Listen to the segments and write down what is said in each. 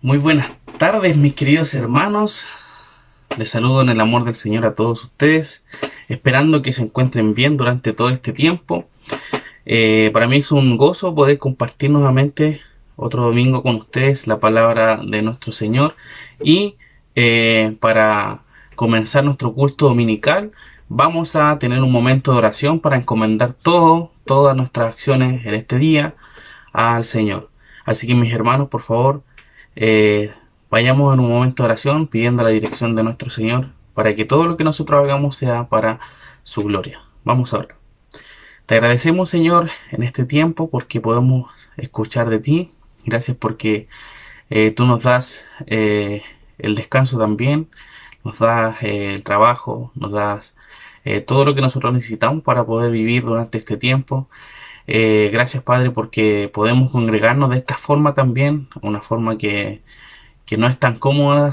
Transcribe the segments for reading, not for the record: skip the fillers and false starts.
Muy buenas tardes, mis queridos hermanos. Les saludo en el amor del Señor a todos ustedes, esperando que se encuentren bien durante todo este tiempo. Para mí es un gozo poder compartir nuevamente otro domingo con ustedes la palabra de nuestro Señor y para comenzar nuestro culto dominical vamos a tener un momento de oración para encomendar todas nuestras acciones en este día al Señor. Así que mis hermanos, por favor, eh, vayamos en un momento de oración pidiendo la dirección de nuestro Señor para que todo lo que nosotros hagamos sea para su gloria. Vamos a orar. Te agradecemos, Señor, en este tiempo porque podemos escuchar de ti. Gracias porque tú nos das el descanso también, nos das el trabajo, nos das todo lo que nosotros necesitamos para poder vivir durante este tiempo. Gracias, Padre, porque podemos congregarnos de esta forma también, una forma que no es tan cómoda,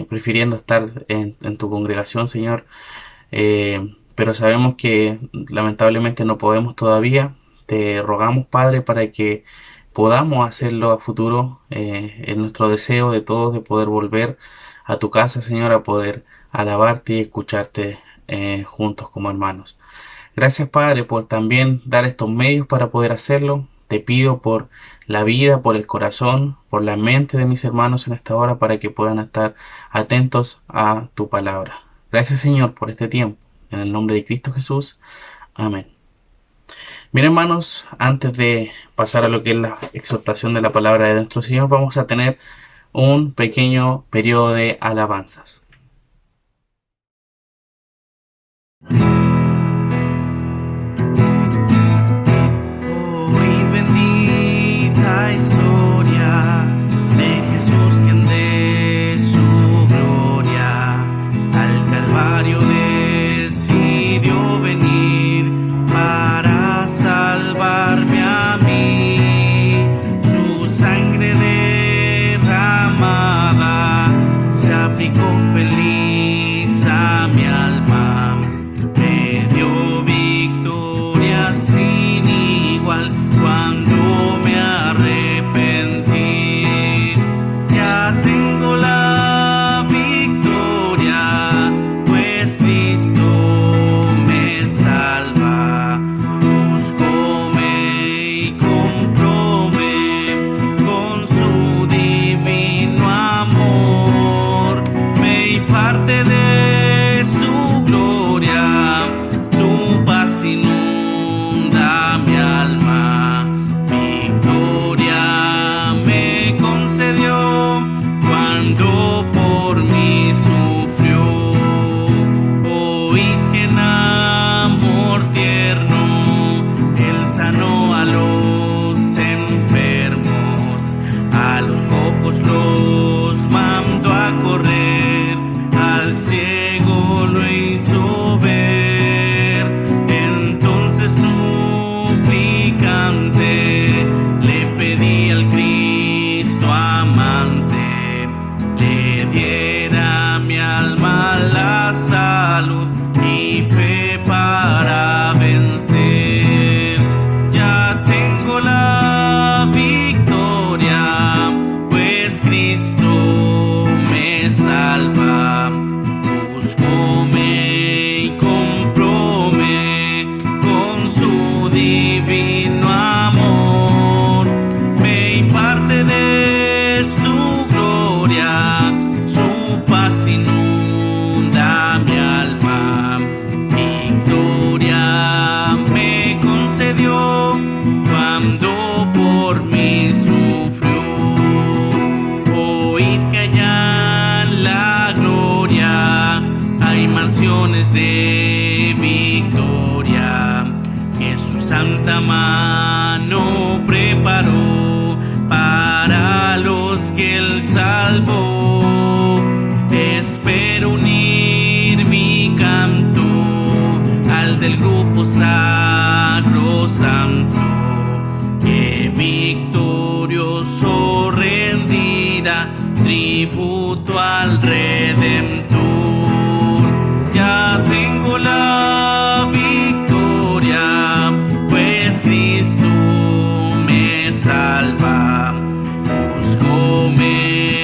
prefiriendo estar en tu congregación, Señor. Pero sabemos que lamentablemente no podemos todavía. Te rogamos, Padre, para que podamos hacerlo a futuro. Es nuestro deseo de todos de poder volver a tu casa, Señor, a poder alabarte y escucharte juntos como hermanos. Gracias, Padre, por también dar estos medios para poder hacerlo. Te pido por la vida, por el corazón, por la mente de mis hermanos en esta hora para que puedan estar atentos a tu palabra. Gracias, Señor, por este tiempo. En el nombre de Cristo Jesús. Amén. Bien, hermanos, antes de pasar a lo que es la exhortación de la palabra de nuestro Señor, vamos a tener un pequeño periodo de alabanzas. Hoy bendita historia de Jesús, quien de su gloria al Calvario decidió venir para salvarme a mí. Su sangre derramada se aplicó feliz a mi alma, me dio victoria sin igual cuando me arrepentí. Ya tengo la victoria, pues Cristo me salva. Búscome y compróme con su divino amor. Me imparte de su gloria, su paz inunda mi alma. Victoria me concedió cuando por mí sufrió. Hoy que en amor tierno Él sanó a los enfermos, a los cojos los mandó a correr, al ciego lo hizo ver. Entonces suplicante le pedí al Cristo amante, le diera a mi alma la salud y fe para vencer. Ya tengo la victoria, pues Cristo me salva. Búscome y compróme con su divino amor. Me imparte de su gloria, su paz inunda mi alma. Victoria me concedió cuando por mí sufrió. Oíd que allá en la gloria hay mansiones de victoria, que su santa mano preparó para los que Él salvó. Espero unir mi canto al del grupo sacro santo, que victorioso rendirá tributo al Redentor. Ya tengo la victoria, pues Cristo me salva. Búscome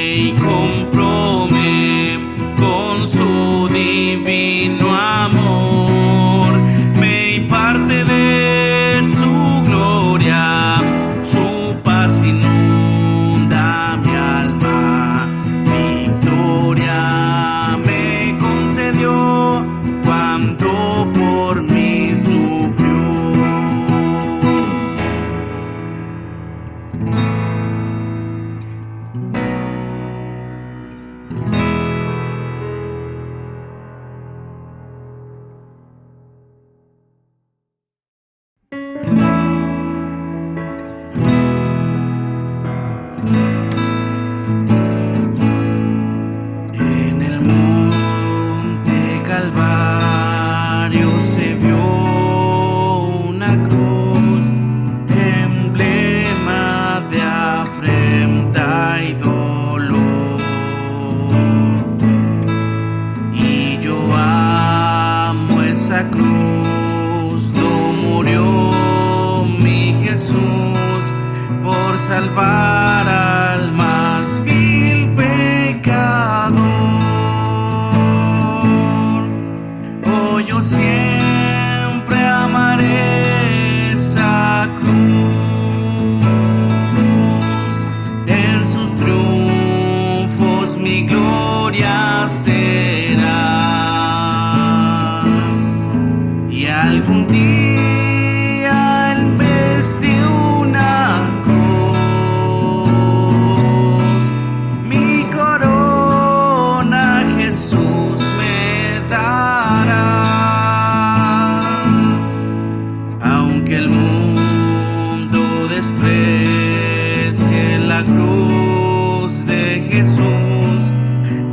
salvar al más vil pecador. Oh, yo siempre amaré esa cruz. En sus triunfos mi gloria será. Y algún día en vez de una cruz, mi corona Jesús me dará. Aunque el mundo desprecie la cruz de Jesús,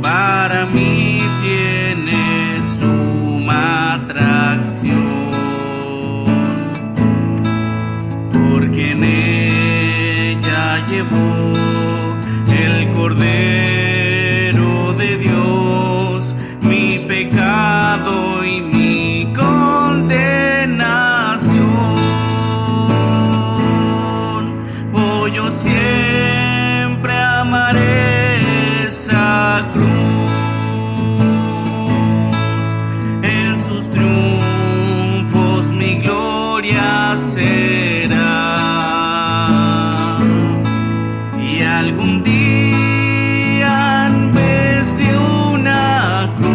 para mí tiene suma atracción, porque en ella llevó el Cordero de Dios mi pecado y mi condenación. Oh, yo siempre amaré esa cruz. En sus triunfos mi gloria será. Y algún día en vez de una cruz,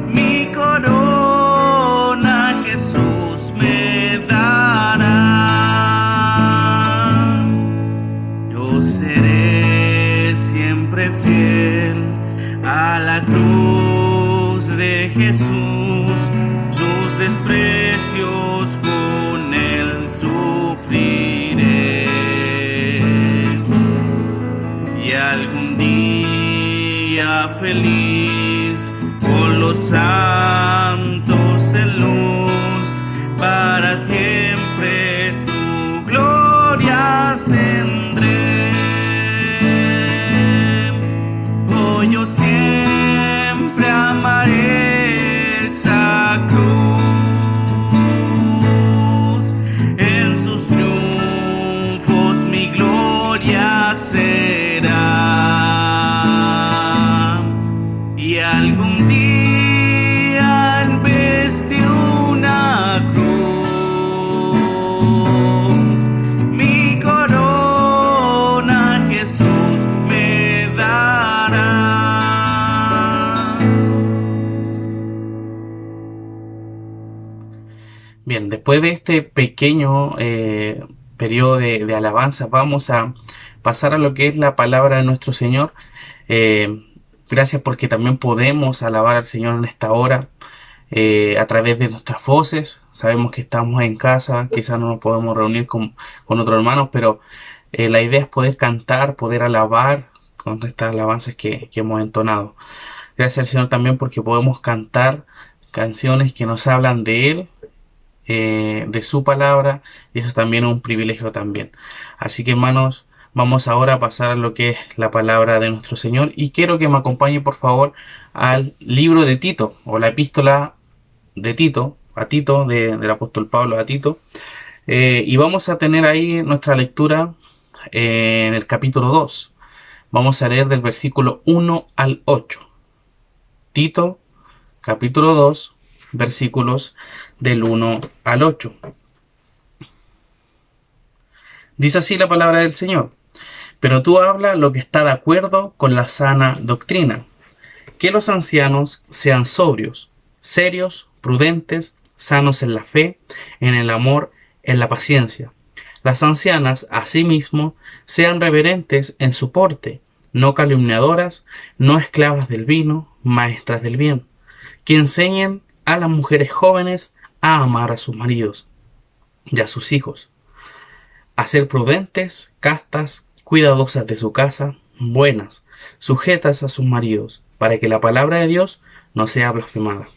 mi corona Jesús me dará. Yo seré siempre fiel a la cruz de Jesús, sus desprecios con él sufriré. Y algún día feliz con los santos en luz, para siempre su gloria tendré. Oh, yo siempre amaré esa cruz. En sus triunfos mi gloria será. Y algún día en vez de una cruz, mi corona Jesús me dará. Bien, después de este pequeño periodo de alabanza, vamos a pasar a lo que es la palabra de nuestro Señor. Gracias porque también podemos alabar al Señor en esta hora a través de nuestras voces. Sabemos que estamos en casa, quizás no nos podemos reunir con otros hermanos, pero la idea es poder cantar, poder alabar con estas alabanzas que hemos entonado. Gracias al Señor también porque podemos cantar canciones que nos hablan de Él, de su palabra, y eso también es un privilegio también. Así que, hermanos, vamos ahora a pasar a lo que es la palabra de nuestro Señor, y quiero que me acompañe por favor al libro de Tito, o la epístola de Tito, a Tito, del apóstol Pablo a Tito, y vamos a tener ahí nuestra lectura en el capítulo 2. Vamos a leer del versículo 1 al 8. Tito, capítulo 2, versículos del 1 al 8. Dice así la palabra del Señor: pero tú habla lo que está de acuerdo con la sana doctrina, que los ancianos sean sobrios, serios, prudentes, sanos en la fe, en el amor, en la paciencia. Las ancianas, asimismo, sean reverentes en su porte, no calumniadoras, no esclavas del vino, maestras del bien, que enseñen a las mujeres jóvenes a amar a sus maridos y a sus hijos, a ser prudentes, castas, cuidadosas de su casa, buenas, sujetas a sus maridos, para que la palabra de Dios no sea blasfemada.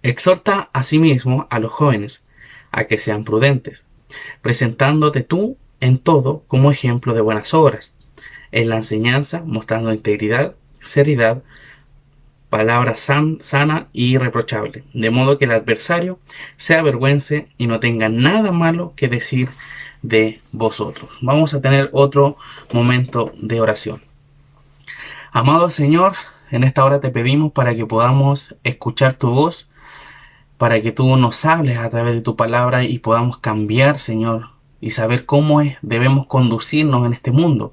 Exhorta asimismo a los jóvenes a que sean prudentes, presentándote tú en todo como ejemplo de buenas obras, en la enseñanza mostrando integridad, seriedad, palabra sana y irreprochable, de modo que el adversario se avergüence y no tenga nada malo que decir de vosotros. Vamos a tener otro momento de oración. Amado Señor, en esta hora te pedimos para que podamos escuchar tu voz, para que tú nos hables a través de tu palabra y podamos cambiar, Señor, y saber cómo debemos conducirnos en este mundo.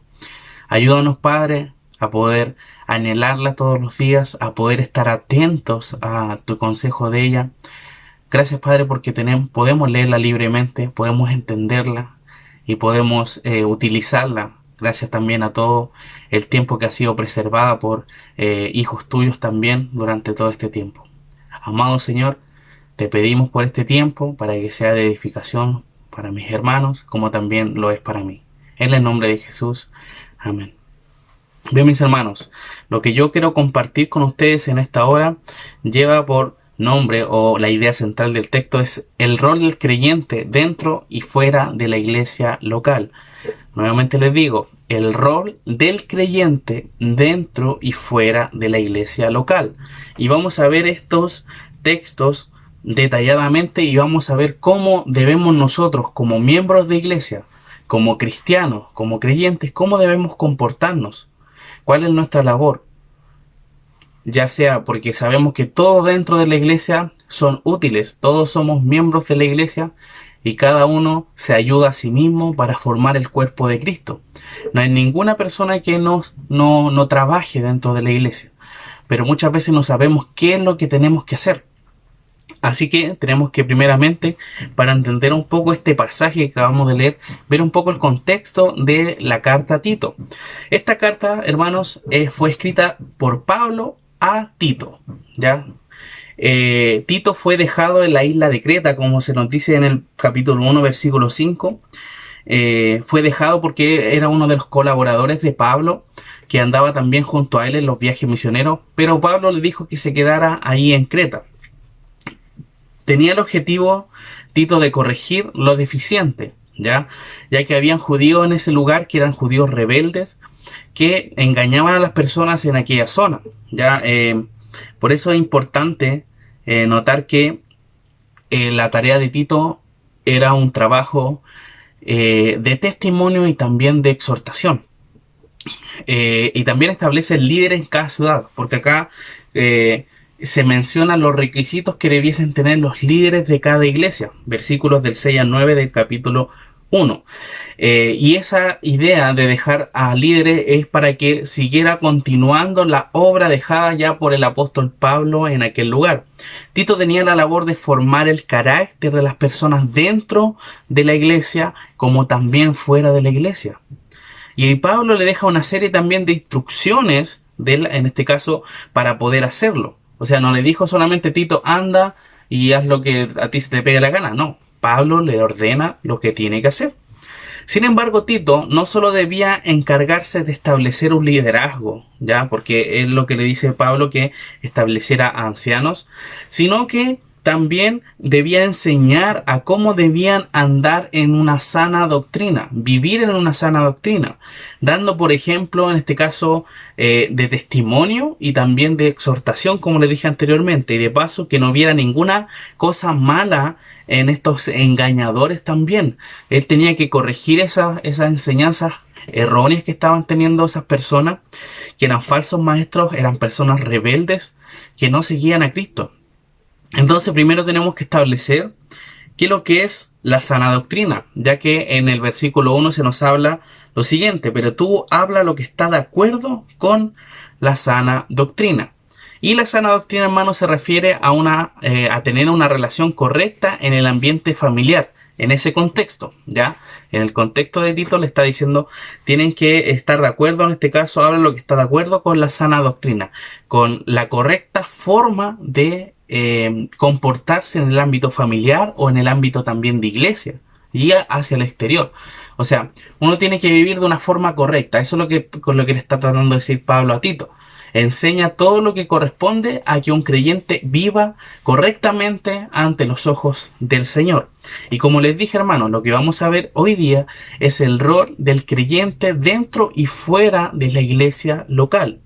Ayúdanos, Padre, a poder anhelarla todos los días, a poder estar atentos a tu consejo de ella. Gracias, Padre, porque podemos leerla libremente, podemos entenderla y podemos utilizarla. Gracias también a todo el tiempo que ha sido preservada por hijos tuyos también durante todo este tiempo. Amado Señor, te pedimos por este tiempo para que sea de edificación para mis hermanos, como también lo es para mí. En el nombre de Jesús. Amén. Bien, mis hermanos, lo que yo quiero compartir con ustedes en esta hora lleva por nombre, o la idea central del texto es el rol del creyente dentro y fuera de la iglesia local. Nuevamente les digo, el rol del creyente dentro y fuera de la iglesia local. Y vamos a ver estos textos detalladamente y vamos a ver cómo debemos nosotros, como miembros de iglesia, como cristianos, como creyentes, cómo debemos comportarnos. ¿Cuál es nuestra labor? Ya sea porque sabemos que todos dentro de la iglesia son útiles, todos somos miembros de la iglesia y cada uno se ayuda a sí mismo para formar el cuerpo de Cristo. No hay ninguna persona que no trabaje dentro de la iglesia, pero muchas veces no sabemos qué es lo que tenemos que hacer. Así que tenemos que primeramente, para entender un poco este pasaje que acabamos de leer, ver un poco el contexto de la carta a Tito. Esta carta, hermanos, fue escrita por Pablo a Tito, ¿ya? Tito fue dejado en la isla de Creta, como se nos dice en el capítulo 1, versículo 5. Fue dejado porque era uno de los colaboradores de Pablo, que andaba también junto a él en los viajes misioneros, pero Pablo le dijo que se quedara ahí en Creta. Tenía el objetivo, Tito, de corregir lo deficiente, ya que habían judíos en ese lugar que eran judíos rebeldes, que engañaban a las personas en aquella zona. Por eso es importante notar que la tarea de Tito era un trabajo de testimonio y también de exhortación. Y también establece líderes en cada ciudad, porque acá se mencionan los requisitos que debiesen tener los líderes de cada iglesia, versículos del 6 al 9 del capítulo 1. Y esa idea de dejar a líderes es para que siguiera continuando la obra dejada ya por el apóstol Pablo en aquel lugar. Tito tenía la labor de formar el carácter de las personas dentro de la iglesia como también fuera de la iglesia. Y Pablo le deja una serie también de instrucciones, en este caso, para poder hacerlo. O sea, no le dijo solamente Tito, anda y haz lo que a ti se te pegue la gana. No, Pablo le ordena lo que tiene que hacer. Sin embargo, Tito no solo debía encargarse de establecer un liderazgo, ya, porque es lo que le dice Pablo, que estableciera ancianos, sino que también debía enseñar a cómo debían andar en una sana doctrina, vivir en una sana doctrina, dando, por ejemplo, en este caso, de testimonio y también de exhortación, como le dije anteriormente, y de paso que no hubiera ninguna cosa mala en estos engañadores también. Él tenía que corregir esas enseñanzas erróneas que estaban teniendo esas personas, que eran falsos maestros, eran personas rebeldes, que no seguían a Cristo. Entonces primero tenemos que establecer qué es lo que es la sana doctrina, ya que en el versículo 1 se nos habla lo siguiente: pero tú habla lo que está de acuerdo con la sana doctrina. Y la sana doctrina, hermano, se refiere a tener una relación correcta en el ambiente familiar, en ese contexto, ¿ya? En el contexto de Tito le está diciendo, tienen que estar de acuerdo, en este caso habla lo que está de acuerdo con la sana doctrina, con la correcta forma de comportarse en el ámbito familiar o en el ámbito también de iglesia y hacia el exterior. O sea, uno tiene que vivir de una forma correcta. Eso es con lo que le está tratando de decir Pablo a Tito. Enseña todo lo que corresponde a que un creyente viva correctamente ante los ojos del Señor. Y como les dije, hermanos, lo que vamos a ver hoy día es el rol del creyente dentro y fuera de la iglesia local.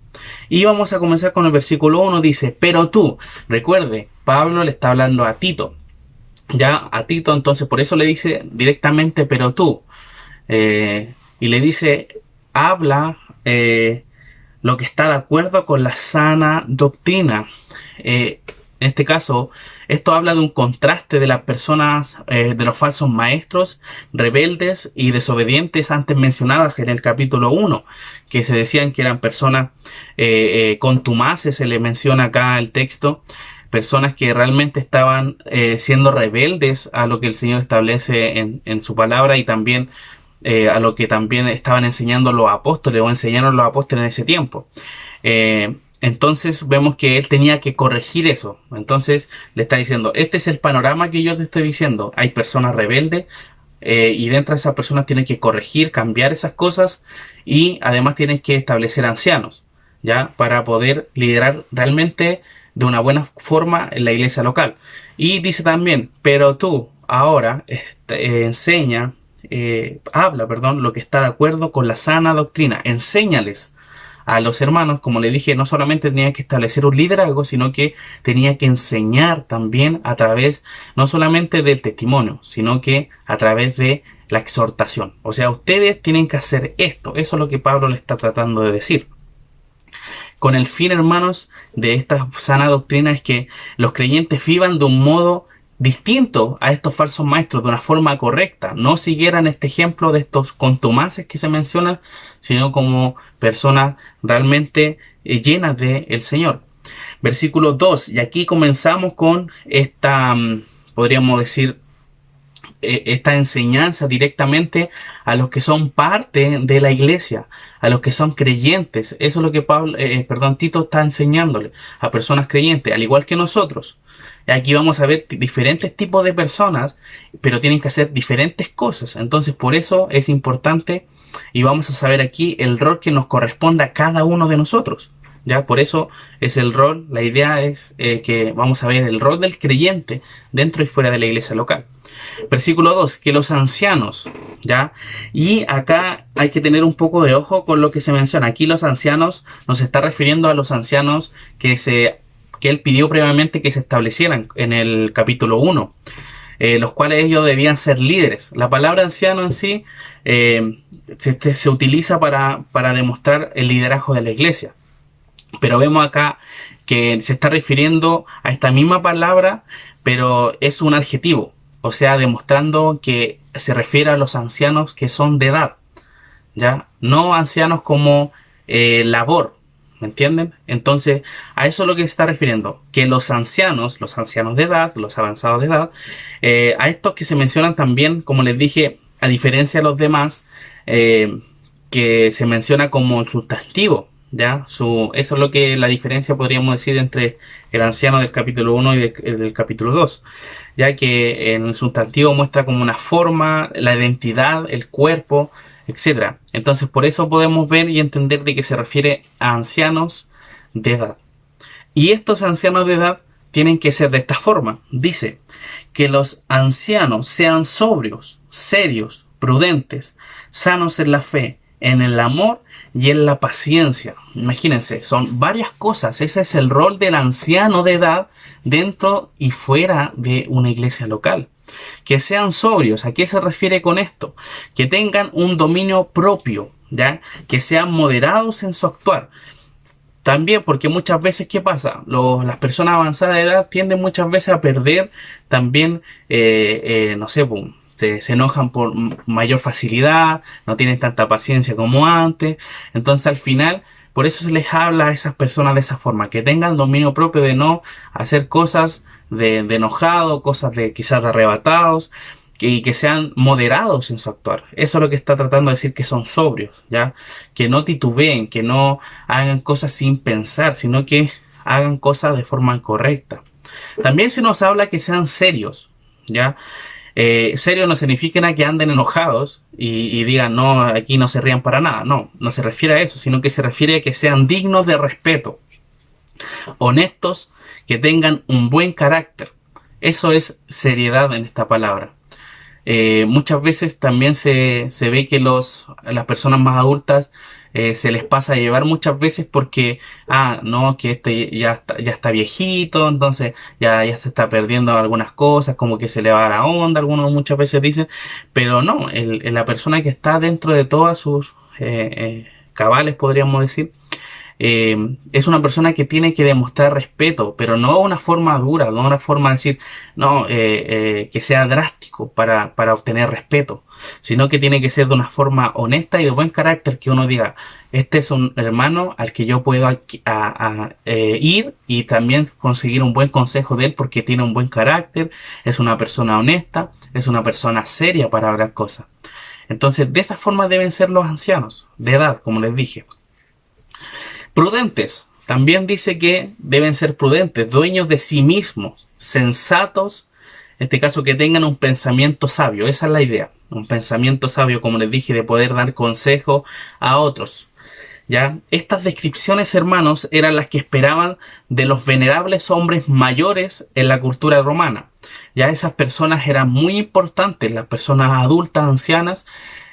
Y vamos a comenzar con el versículo 1, dice, pero tú, recuerde, Pablo le está hablando a Tito, ya a Tito, entonces por eso le dice directamente, pero tú, y le dice, habla lo que está de acuerdo con la sana doctrina. En este caso, esto habla de un contraste de las personas, de los falsos maestros, rebeldes y desobedientes antes mencionadas en el capítulo 1, que se decían que eran personas contumaces, se le menciona acá el texto, personas que realmente estaban siendo rebeldes a lo que el Señor establece en su palabra y también a lo que también estaban enseñando los apóstoles o enseñaron los apóstoles en ese tiempo. Entonces vemos que él tenía que corregir eso. Entonces le está diciendo, este es el panorama que yo te estoy diciendo. Hay personas rebeldes y dentro de esas personas tienes que corregir, cambiar esas cosas y además tienes que establecer ancianos, ¿ya? Para poder liderar realmente de una buena forma en la iglesia local. Y dice también, pero tú ahora habla, lo que está de acuerdo con la sana doctrina. Enséñales a los hermanos, como le dije, no solamente tenía que establecer un liderazgo, sino que tenía que enseñar también a través, no solamente del testimonio, sino que a través de la exhortación. O sea, ustedes tienen que hacer esto. Eso es lo que Pablo le está tratando de decir. Con el fin, hermanos, de esta sana doctrina es que los creyentes vivan de un modo distinto a estos falsos maestros, de una forma correcta. No siguieran este ejemplo de estos contumaces que se mencionan, sino como personas realmente llenas del Señor. Versículo 2, y aquí comenzamos con esta, podríamos decir, esta enseñanza directamente a los que son parte de la iglesia, a los que son creyentes. Eso es lo que Tito está enseñándole a personas creyentes, al igual que nosotros. Aquí vamos a ver diferentes tipos de personas, pero tienen que hacer diferentes cosas. Entonces, por eso es importante y vamos a saber aquí el rol que nos corresponde a cada uno de nosotros. Ya, por eso es el rol, la idea es que vamos a ver el rol del creyente dentro y fuera de la iglesia local. Versículo 2, que los ancianos, ¿ya? Y acá hay que tener un poco de ojo con lo que se menciona. Aquí los ancianos nos está refiriendo a los ancianos que él pidió previamente que se establecieran en el capítulo 1, los cuales ellos debían ser líderes. La palabra anciano en sí se utiliza para demostrar el liderazgo de la iglesia. Pero vemos acá que se está refiriendo a esta misma palabra, pero es un adjetivo. O sea, demostrando que se refiere a los ancianos que son de edad, ¿ya? No ancianos como labor, ¿me entienden? Entonces, a eso es lo que se está refiriendo. Que los ancianos de edad, los avanzados de edad, a estos que se mencionan también, como les dije, a diferencia de los demás, que se menciona como el sustantivo, ¿ya? Eso es lo que la diferencia podríamos decir entre el anciano del capítulo 1 y del capítulo 2, ya que en el sustantivo muestra como una forma, la identidad, el cuerpo, etcétera. Entonces por eso podemos ver y entender de que se refiere a ancianos de edad. Y estos ancianos de edad tienen que ser de esta forma. Dice que los ancianos sean sobrios, serios, prudentes, sanos en la fe, en el amor y en la paciencia. Imagínense, son varias cosas. Ese es el rol del anciano de edad dentro y fuera de una iglesia local. Que sean sobrios. ¿A qué se refiere con esto? Que tengan un dominio propio, ¿ya? Que sean moderados en su actuar. También porque muchas veces, ¿qué pasa? Las personas avanzadas de edad tienden muchas veces a perder también, no sé, se enojan por mayor facilidad, no tienen tanta paciencia como antes. Entonces al final, por eso se les habla a esas personas de esa forma, que tengan dominio propio de no hacer cosas de enojado, cosas de quizás de arrebatados, y que sean moderados en su actuar. Eso es lo que está tratando de decir, que son sobrios, ¿ya? Que no titubeen, que no hagan cosas sin pensar, sino que hagan cosas de forma correcta. También se nos habla que sean serios, ¿ya? Serio no significa que anden enojados y digan, no, aquí no se rían para nada. No, no se refiere a eso, sino que se refiere a que sean dignos de respeto, honestos, que tengan un buen carácter. Eso es seriedad en esta palabra. Muchas veces también se ve que las personas más adultas se les pasa a llevar muchas veces porque, no, que este ya está viejito, entonces ya se está perdiendo algunas cosas, como que se le va la onda, algunos muchas veces dicen, pero no, la persona que está dentro de todas sus cabales, podríamos decir, es una persona que tiene que demostrar respeto, pero no una forma dura, no una forma de decir, no, que sea drástico para obtener respeto, sino que tiene que ser de una forma honesta y de buen carácter, que uno diga, este es un hermano al que yo puedo ir y también conseguir un buen consejo de él porque tiene un buen carácter, es una persona honesta, es una persona seria para hablar cosas. Entonces, de esa forma deben ser los ancianos, de edad, como les dije. Prudentes. También dice que deben ser prudentes, dueños de sí mismos, sensatos, en este caso que tengan un pensamiento sabio. Esa es la idea. Un pensamiento sabio, como les dije, de poder dar consejo a otros. ¿Ya? Estas descripciones, hermanos, eran las que esperaban de los venerables hombres mayores en la cultura romana. Ya esas personas eran muy importantes, las personas adultas, ancianas,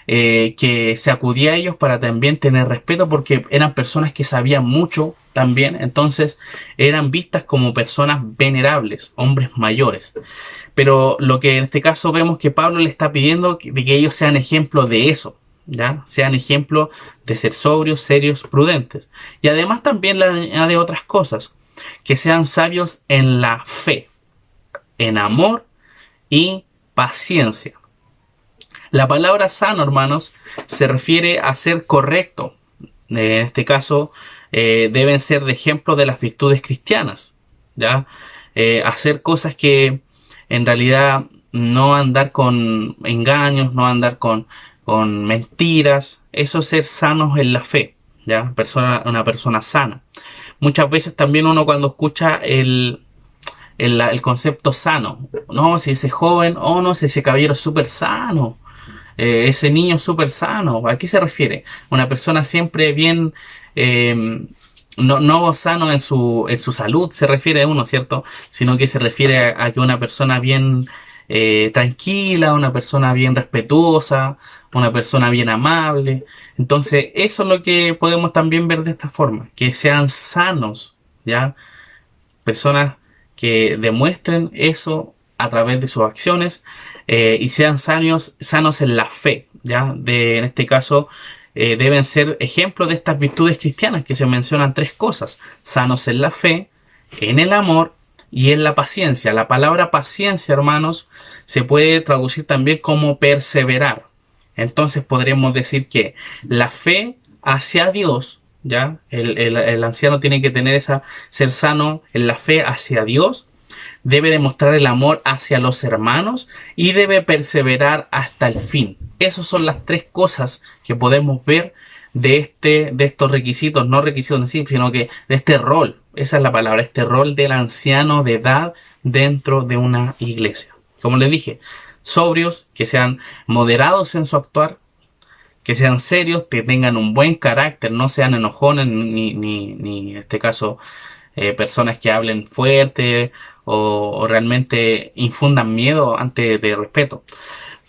que se acudía a ellos para también tener respeto porque eran personas que sabían mucho también, entonces eran vistas como personas venerables, hombres mayores. Pero lo que en este caso vemos que Pablo le está pidiendo de que ellos sean ejemplo de eso, ¿ya? Sean ejemplo de ser sobrios, serios, prudentes. Y además también le añade otras cosas, que sean sabios en la fe, en amor y paciencia. La palabra sano, hermanos, se refiere a ser correcto. En este caso, deben ser de ejemplo de las virtudes cristianas, ¿ya? Hacer cosas que en realidad no andar con engaños, no andar con mentiras. Eso es ser sanos en la fe, ¿ya? Una persona sana. Muchas veces también uno cuando escucha el concepto sano, no, si ese joven, no, si ese caballero es súper sano, ese niño súper sano. ¿A qué se refiere? Una persona siempre bien, no sano en su salud, se refiere a uno, ¿cierto? Sino que se refiere a que una persona bien tranquila, una persona bien respetuosa, una persona bien amable. Entonces, eso es lo que podemos también ver de esta forma, que sean sanos, ¿ya? Personas que demuestren eso a través de sus acciones y sean sanos en la fe, ¿ya? En este caso, deben ser ejemplos de estas virtudes cristianas que se mencionan 3 cosas: sanos en la fe, en el amor y en la paciencia. La palabra paciencia, hermanos, se puede traducir también como perseverar. Entonces podríamos decir que la fe hacia Dios, ¿ya? El anciano tiene que tener ser sano en la fe hacia Dios, debe demostrar el amor hacia los hermanos y debe perseverar hasta el fin. Esas son las 3 cosas que podemos ver de estos requisitos, no requisitos en sí, sino que de este rol, esa es la palabra, este rol del anciano de edad dentro de una iglesia. Como les dije, sobrios, que sean moderados en su actuar, que sean serios, que tengan un buen carácter, no sean enojones ni en este caso personas que hablen fuerte o realmente infundan miedo antes de respeto.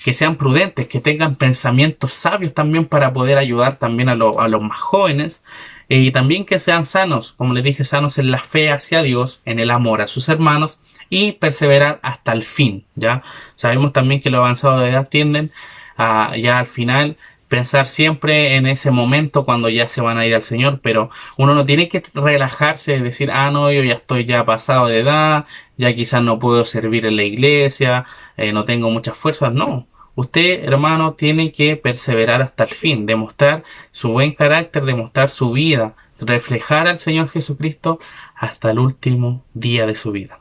Que sean prudentes, que tengan pensamientos sabios también para poder ayudar también a los más jóvenes, y también que sean sanos, como les dije, sanos en la fe hacia Dios, en el amor a sus hermanos y perseverar hasta el fin, ¿ya? Sabemos también que los avanzados de edad tienden a ya al final pensar siempre en ese momento cuando ya se van a ir al Señor, pero uno no tiene que relajarse y decir, no, yo ya estoy ya pasado de edad, ya quizás no puedo servir en la iglesia, no tengo muchas fuerzas. No, usted, hermano, tiene que perseverar hasta el fin, demostrar su buen carácter, demostrar su vida, reflejar al Señor Jesucristo hasta el último día de su vida.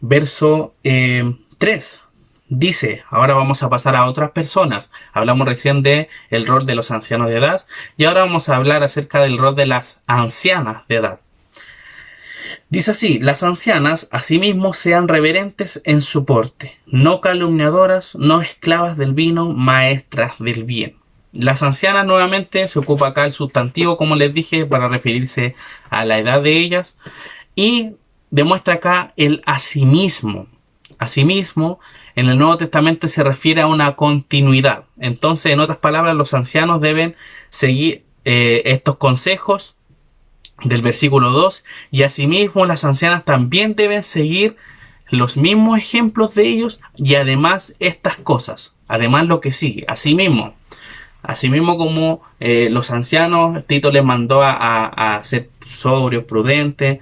Verso 3. Dice, ahora vamos a pasar a otras personas. Hablamos recién de el rol de los ancianos de edad y ahora vamos a hablar acerca del rol de las ancianas de edad. Dice así, las ancianas asimismo sean reverentes en su porte, no calumniadoras, no esclavas del vino, maestras del bien. Las ancianas nuevamente se ocupa acá el sustantivo, como les dije, para referirse a la edad de ellas, y demuestra acá el asimismo. Asimismo En el Nuevo Testamento se refiere a una continuidad. Entonces, en otras palabras, los ancianos deben seguir estos consejos del versículo 2, y asimismo las ancianas también deben seguir los mismos ejemplos de ellos, y además estas cosas, además lo que sigue, asimismo como los ancianos, Tito les mandó a ser sobrios, prudentes,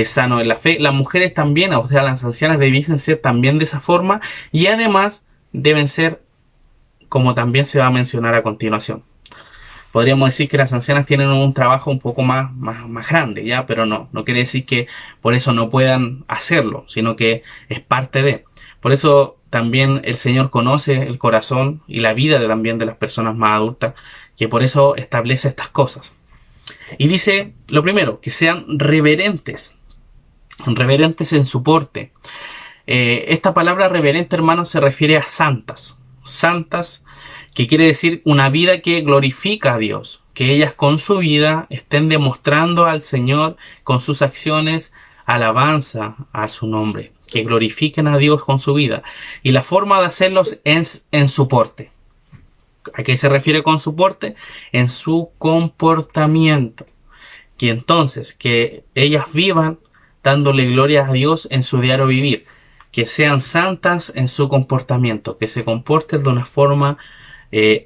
sanos en la fe. Las mujeres también, o sea, las ancianas debiesen ser también de esa forma, y además deben ser como también se va a mencionar a continuación. Podríamos decir que las ancianas tienen un trabajo un poco más grande, ¿ya? Pero no quiere decir que por eso no puedan hacerlo, sino que es parte de. Por eso también el Señor conoce el corazón y la vida también de las personas más adultas, que por eso establece estas cosas. Y dice, lo primero, que sean reverentes en su porte. Esta palabra reverente, hermanos, se refiere a santas, que quiere decir una vida que glorifica a Dios, que ellas con su vida estén demostrando al Señor con sus acciones alabanza a su nombre, que glorifiquen a Dios con su vida. Y la forma de hacerlos es en su porte. ¿A qué se refiere con su porte? En su comportamiento. Que entonces, que ellas vivan dándole gloria a Dios en su diario vivir, que sean santas en su comportamiento, que se comporten de una forma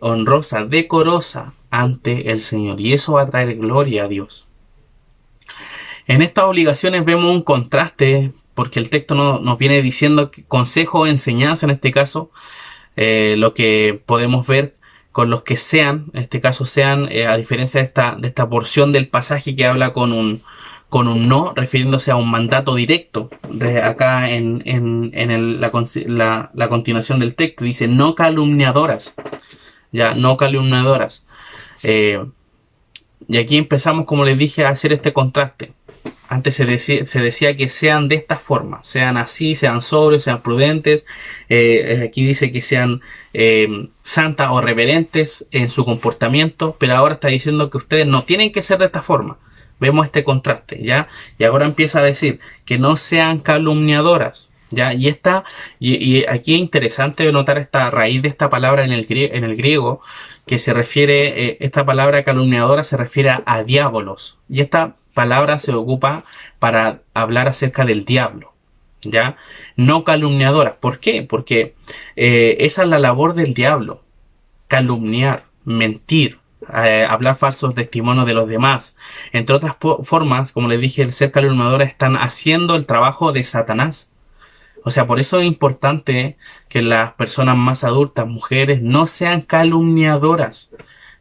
honrosa, decorosa ante el Señor, y eso va a traer gloria a Dios. En estas obligaciones vemos un contraste, porque el texto nos viene diciendo que consejo o enseñanza, en este caso, lo que podemos ver con los que sean, en este caso sean, a diferencia de esta porción del pasaje que habla con un no, refiriéndose a un mandato directo. Acá la continuación del texto dice no calumniadoras. Ya, no calumniadoras. Y aquí empezamos, como les dije, a hacer este contraste. Antes se decía que sean de esta forma, sean así, sean sobrios, sean prudentes. Aquí dice que sean santas o reverentes en su comportamiento, pero ahora está diciendo que ustedes no tienen que ser de esta forma. Vemos este contraste, ¿ya? Y ahora empieza a decir que no sean calumniadoras, ¿ya? Y aquí es interesante notar esta raíz de esta palabra en el griego, que se refiere, esta palabra calumniadora se refiere a diabolos. Y esta palabra se ocupa para hablar acerca del diablo, ¿ya? No calumniadoras. ¿Por qué? Porque esa es la labor del diablo. Calumniar, mentir, hablar falsos testimonios de los demás. Entre otras formas, como les dije, el ser calumniadora están haciendo el trabajo de Satanás. O sea, por eso es importante que las personas más adultas, mujeres, no sean calumniadoras.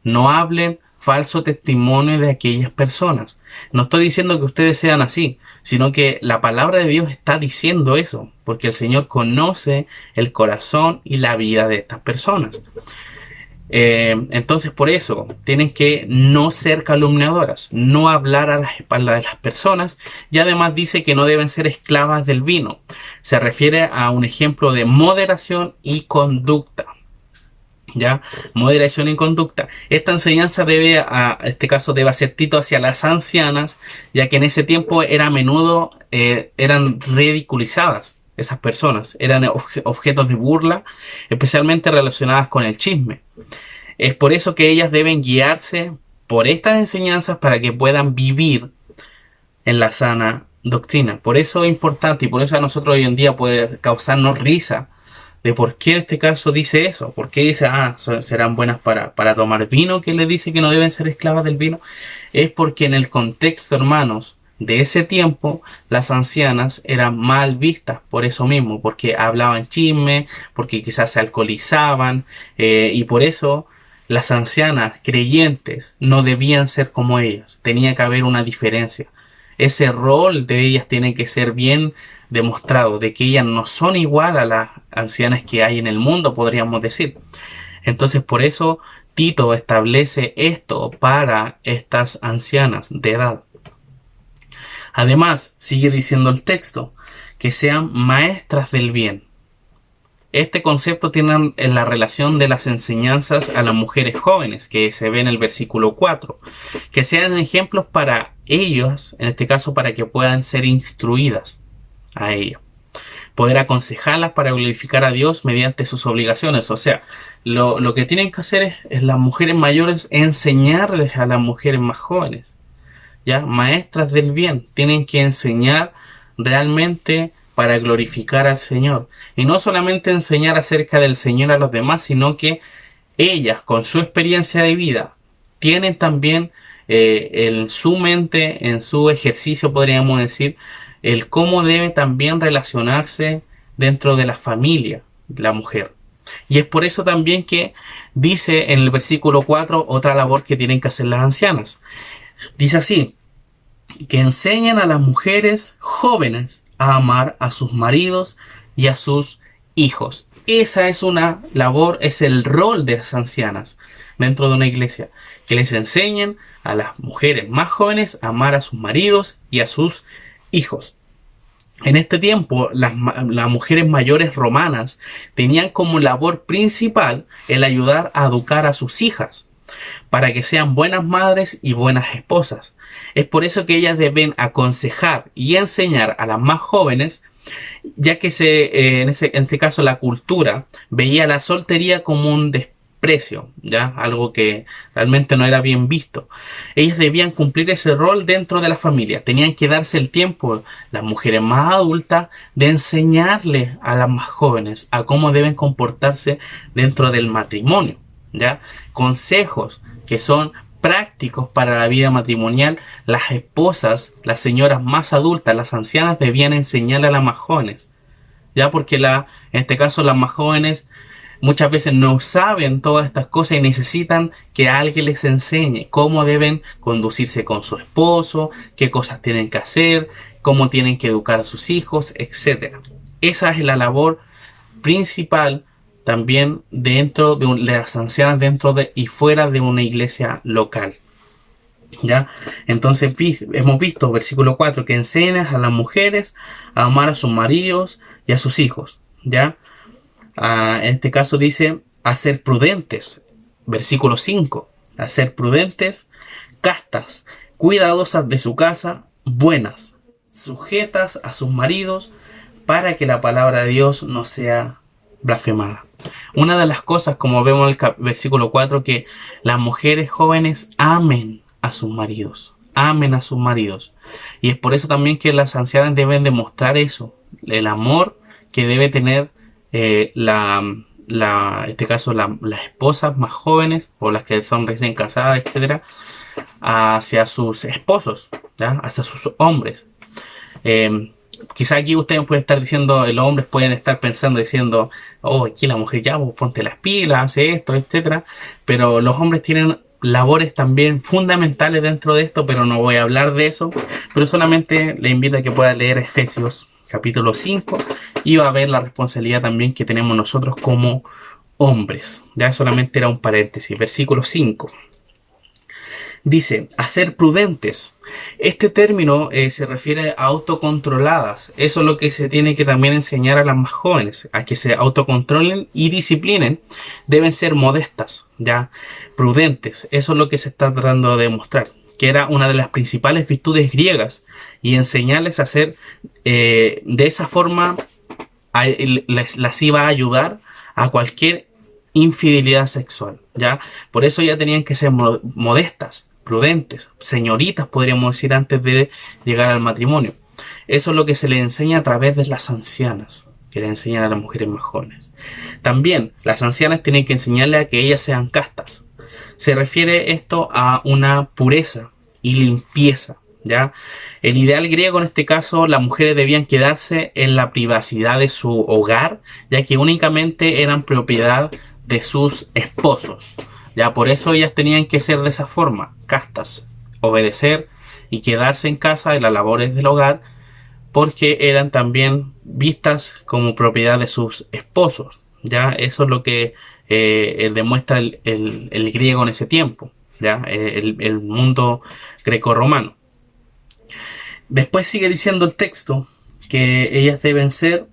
No hablen falso testimonio de aquellas personas. No estoy diciendo que ustedes sean así, sino que la palabra de Dios está diciendo eso, porque el Señor conoce el corazón y la vida de estas personas. Entonces, por eso tienen que no ser calumniadoras, no hablar a las espaldas de las personas, y además dice que no deben ser esclavas del vino. Se refiere a un ejemplo de moderación y conducta. ¿Ya? Moderación y conducta. Esta enseñanza debe hacer Tito hacia las ancianas, ya que en ese tiempo a menudo eran ridiculizadas. Esas personas eran objetos de burla, especialmente relacionadas con el chisme. Es por eso que ellas deben guiarse por estas enseñanzas para que puedan vivir en la sana doctrina. Por eso es importante, y por eso a nosotros hoy en día puede causarnos risa de por qué en este caso dice eso. ¿Por qué dice, serán buenas para tomar vino, que le dice que no deben ser esclavas del vino? Es porque en el contexto, hermanos, de ese tiempo, las ancianas eran mal vistas por eso mismo, porque hablaban chisme, porque quizás se alcoholizaban, y por eso las ancianas creyentes no debían ser como ellas. Tenía que haber una diferencia. Ese rol de ellas tiene que ser bien demostrado, de que ellas no son igual a las ancianas que hay en el mundo, podríamos decir. Entonces, por eso Tito establece esto para estas ancianas de edad. Además, sigue diciendo el texto, que sean maestras del bien. Este concepto tiene en la relación de las enseñanzas a las mujeres jóvenes, que se ve en el versículo 4. Que sean ejemplos para ellos, en este caso para que puedan ser instruidas a ellas. poder aconsejarlas para glorificar a Dios mediante sus obligaciones. O sea, lo que tienen que hacer es las mujeres mayores enseñarles a las mujeres más jóvenes, ¿ya? Maestras del bien, tienen que enseñar realmente para glorificar al Señor. Y no solamente enseñar acerca del Señor a los demás, sino que ellas, con su experiencia de vida, tienen también en su mente, en su ejercicio, podríamos decir, el cómo debe también relacionarse dentro de la familia, la mujer. Y es por eso también que dice en el versículo 4 otra labor que tienen que hacer las ancianas. Dice así, que enseñan a las mujeres jóvenes a amar a sus maridos y a sus hijos. Esa es una labor, es el rol de las ancianas dentro de una iglesia, que les enseñen a las mujeres más jóvenes a amar a sus maridos y a sus hijos. En este tiempo, las mujeres mayores romanas tenían como labor principal el ayudar a educar a sus hijas, para que sean buenas madres y buenas esposas. Es por eso que ellas deben aconsejar y enseñar a las más jóvenes, ya que en este caso la cultura veía la soltería como un desprecio, ¿ya? Algo que realmente no era bien visto. Ellas debían cumplir ese rol dentro de la familia. Tenían que darse el tiempo, las mujeres más adultas, de enseñarles a las más jóvenes a cómo deben comportarse dentro del matrimonio, ¿ya? Consejos que son prácticos para la vida matrimonial. Las esposas, las señoras más adultas, las ancianas, debían enseñarle a las más jóvenes, ya, porque en este caso las más jóvenes muchas veces no saben todas estas cosas y necesitan que alguien les enseñe cómo deben conducirse con su esposo, qué cosas tienen que hacer, cómo tienen que educar a sus hijos, etc. Esa es la labor principal también dentro de las ancianas, dentro de y fuera de una iglesia local, ¿ya? Entonces hemos visto, versículo 4, que enseñas a las mujeres a amar a sus maridos y a sus hijos, ¿ya? En este caso dice a ser prudentes, versículo 5, a ser prudentes, castas, cuidadosas de su casa, buenas, sujetas a sus maridos, para que la palabra de Dios no sea blasfemada. Una de las cosas, como vemos en el versículo 4, que las mujeres jóvenes amen a sus maridos. Amen a sus maridos. Y es por eso también que las ancianas deben demostrar eso. El amor que debe tener en este caso las esposas más jóvenes o las que son recién casadas, etcétera, hacia sus esposos, ¿ya? Hacia sus hombres. Quizá aquí ustedes pueden estar diciendo, los hombres pueden estar pensando, diciendo, oh, aquí la mujer ya, pues, ponte las pilas, hace esto, etcétera. Pero los hombres tienen labores también fundamentales dentro de esto, pero no voy a hablar de eso. Pero solamente le invito a que pueda leer Efesios capítulo 5 y va a ver la responsabilidad también que tenemos nosotros como hombres. Ya solamente era un paréntesis. Versículo 5. Dice, a ser prudentes. Este término se refiere a autocontroladas. Eso es lo que se tiene que también enseñar a las más jóvenes, a que se autocontrolen y disciplinen. Deben ser modestas, ya, prudentes. Eso es lo que se está tratando de demostrar, que era una de las principales virtudes griegas, y enseñarles a hacer de esa forma las iba a ayudar a cualquier infidelidad sexual, ya. Por eso ya tenían que ser modestas, prudentes, señoritas, podríamos decir, antes de llegar al matrimonio. Eso es lo que se le enseña a través de las ancianas, que le enseñan a las mujeres más jóvenes. También las ancianas tienen que enseñarle a que ellas sean castas. Se refiere esto a una pureza y limpieza, ¿ya? El ideal griego, en este caso, las mujeres debían quedarse en la privacidad de su hogar, ya que únicamente eran propiedad de sus esposos. Ya, por eso ellas tenían que ser de esa forma, castas, obedecer y quedarse en casa en las labores del hogar, porque eran también vistas como propiedad de sus esposos. Ya, eso es lo que demuestra el griego en ese tiempo, ya, el mundo greco-romano. Después sigue diciendo el texto que ellas deben ser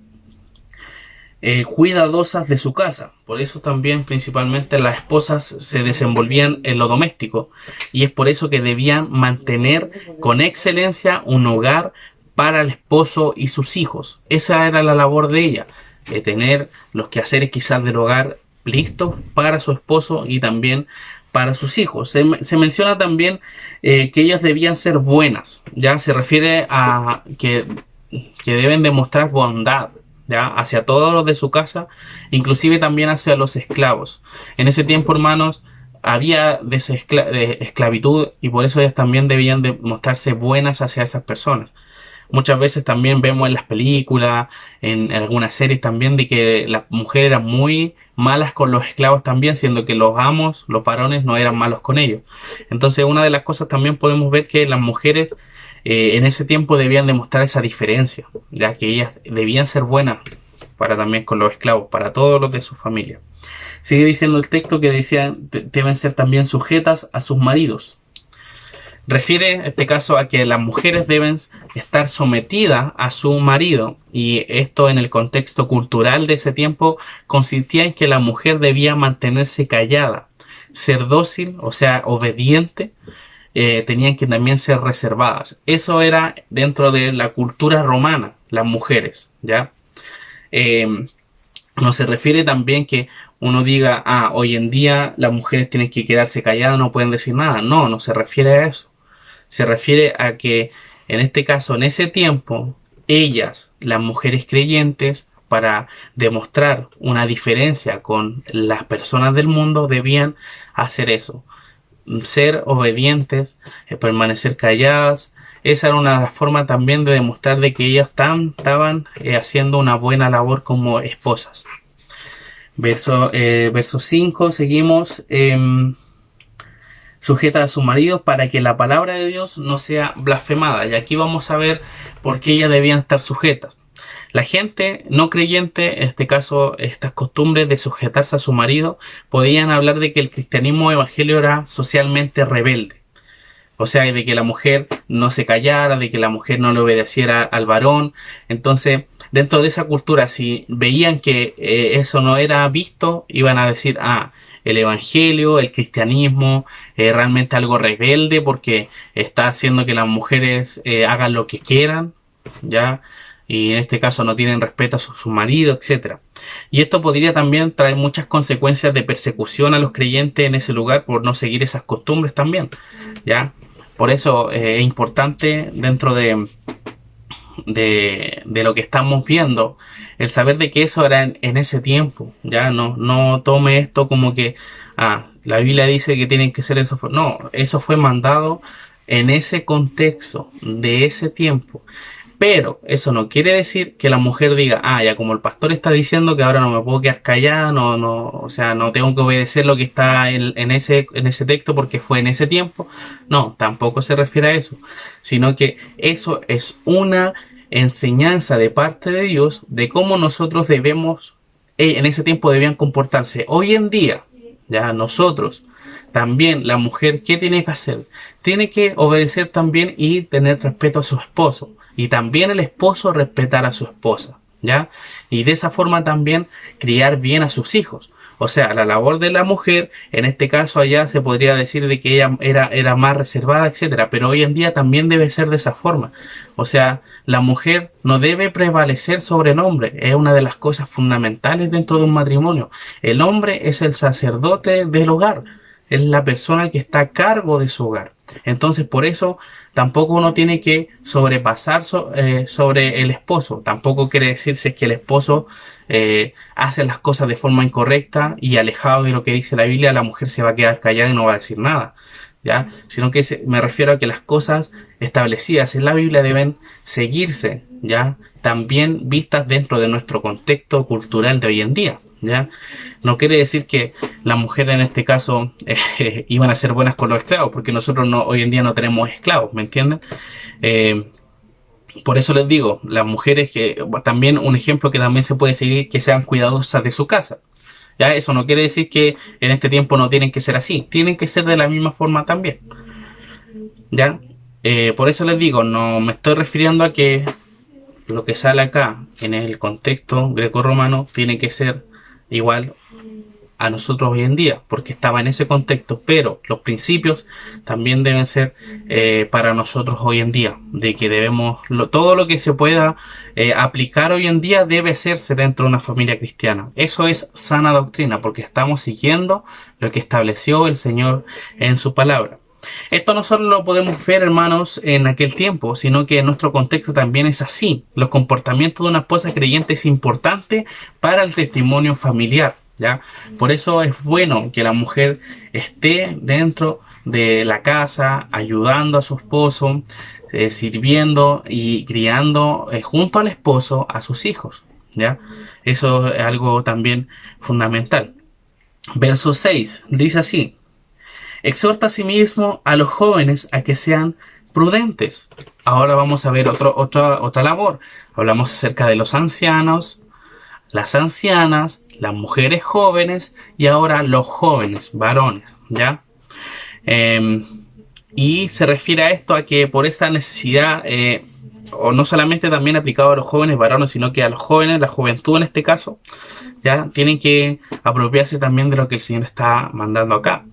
cuidadosas de su casa. Por eso también principalmente las esposas se desenvolvían en lo doméstico, y es por eso que debían mantener con excelencia un hogar para el esposo y sus hijos. Esa era la labor de ella, tener los quehaceres quizás del hogar listos para su esposo y también para sus hijos. Se menciona también que ellas debían ser buenas, ya se refiere a que deben demostrar bondad, ¿ya? Hacia todos los de su casa, inclusive también hacia los esclavos. En ese tiempo, hermanos, había de esclavitud y por eso ellas también debían de mostrarse buenas hacia esas personas. Muchas veces también vemos en las películas, en algunas series también, de que las mujeres eran muy malas con los esclavos también, siendo que los amos, los varones, no eran malos con ellos. Entonces, una de las cosas también podemos ver que las mujeres en ese tiempo debían demostrar esa diferencia, ya que ellas debían ser buenas para también con los esclavos, para todos los de su familia. Sigue diciendo el texto que decía, deben ser también sujetas a sus maridos. Refiere este caso a que las mujeres deben estar sometidas a su marido, y esto en el contexto cultural de ese tiempo consistía en que la mujer debía mantenerse callada, ser dócil, o sea, obediente. Tenían que también ser reservadas. Eso era dentro de la cultura romana, las mujeres, ¿ya? No se refiere también que uno diga, hoy en día las mujeres tienen que quedarse calladas, no pueden decir nada. No, no se refiere a eso. Se refiere a que, en este caso, en ese tiempo, ellas, las mujeres creyentes, para demostrar una diferencia con las personas del mundo, debían hacer eso. Ser obedientes, permanecer calladas. Esa era una forma también de demostrar de que ellas estaban haciendo una buena labor como esposas. Verso 5, seguimos. Sujeta a sus maridos para que la palabra de Dios no sea blasfemada. Y aquí vamos a ver por qué ellas debían estar sujetas. La gente no creyente, en este caso, estas costumbres de sujetarse a su marido, podían hablar de que el cristianismo evangelio era socialmente rebelde. O sea, de que la mujer no se callara, de que la mujer no le obedeciera al varón. Entonces, dentro de esa cultura, si veían que eso no era visto, iban a decir, el evangelio, el cristianismo, realmente algo rebelde porque está haciendo que las mujeres hagan lo que quieran, ¿ya? Y en este caso no tienen respeto a su marido, etcétera. Y esto podría también traer muchas consecuencias de persecución a los creyentes en ese lugar por no seguir esas costumbres también, ¿ya? Por eso es importante dentro de lo que estamos viendo, el saber de que eso era en ese tiempo, ya no tome esto como que la Biblia dice que tienen que ser eso. No, eso fue mandado en ese contexto de ese tiempo. Pero eso no quiere decir que la mujer diga, ya como el pastor está diciendo que ahora no me puedo quedar callada, o sea, no tengo que obedecer lo que está en ese texto porque fue en ese tiempo. No, tampoco se refiere a eso, sino que eso es una enseñanza de parte de Dios de cómo nosotros debemos, en ese tiempo debían comportarse. Hoy en día, ya nosotros, también la mujer, ¿qué tiene que hacer? Tiene que obedecer también y tener respeto a su esposo. Y también el esposo respetar a su esposa, ¿ya? Y de esa forma también criar bien a sus hijos. O sea, la labor de la mujer, en este caso allá se podría decir de que ella era más reservada, etcétera. Pero hoy en día también debe ser de esa forma. O sea, la mujer no debe prevalecer sobre el hombre. Es una de las cosas fundamentales dentro de un matrimonio. El hombre es el sacerdote del hogar. Es la persona que está a cargo de su hogar. Entonces, por eso tampoco uno tiene que sobrepasar sobre el esposo. Tampoco quiere decirse que el esposo hace las cosas de forma incorrecta y alejado de lo que dice la Biblia, la mujer se va a quedar callada y no va a decir nada, ¿ya? Sino que me refiero a que las cosas establecidas en la Biblia deben seguirse, ¿ya? También vistas dentro de nuestro contexto cultural de hoy en día, ¿ya? No quiere decir que las mujeres en este caso iban a ser buenas con los esclavos, porque nosotros hoy en día no tenemos esclavos, ¿me entienden? Por eso les digo, las mujeres que también un ejemplo que también se puede seguir, que sean cuidadosas de su casa. Ya, eso no quiere decir que en este tiempo no tienen que ser así, tienen que ser de la misma forma también. Ya, por eso les digo, no me estoy refiriendo a que lo que sale acá en el contexto greco-romano tiene que ser igual a nosotros hoy en día, porque estaba en ese contexto, pero los principios también deben ser para nosotros hoy en día, de que debemos, todo lo que se pueda aplicar hoy en día debe hacerse dentro de una familia cristiana. Eso es sana doctrina, porque estamos siguiendo lo que estableció el Señor en su palabra. Esto no solo lo podemos ver, hermanos, en aquel tiempo, sino que en nuestro contexto también es así. Los comportamientos de una esposa creyente es importante para el testimonio familiar, ¿ya? Por eso es bueno que la mujer esté dentro de la casa, ayudando a su esposo, sirviendo y criando junto al esposo a sus hijos, ¿ya? Eso es algo también fundamental. Verso 6 dice así: exhorta asimismo a los jóvenes a que sean prudentes. Ahora vamos a ver otra labor. Hablamos acerca de los ancianos, las ancianas, las mujeres jóvenes y ahora los jóvenes, varones, ¿ya? Y se refiere a esto a que por esa necesidad, o no solamente también aplicado a los jóvenes varones, sino que a los jóvenes, la juventud en este caso, ya tienen que apropiarse también de lo que el Señor está mandando acá.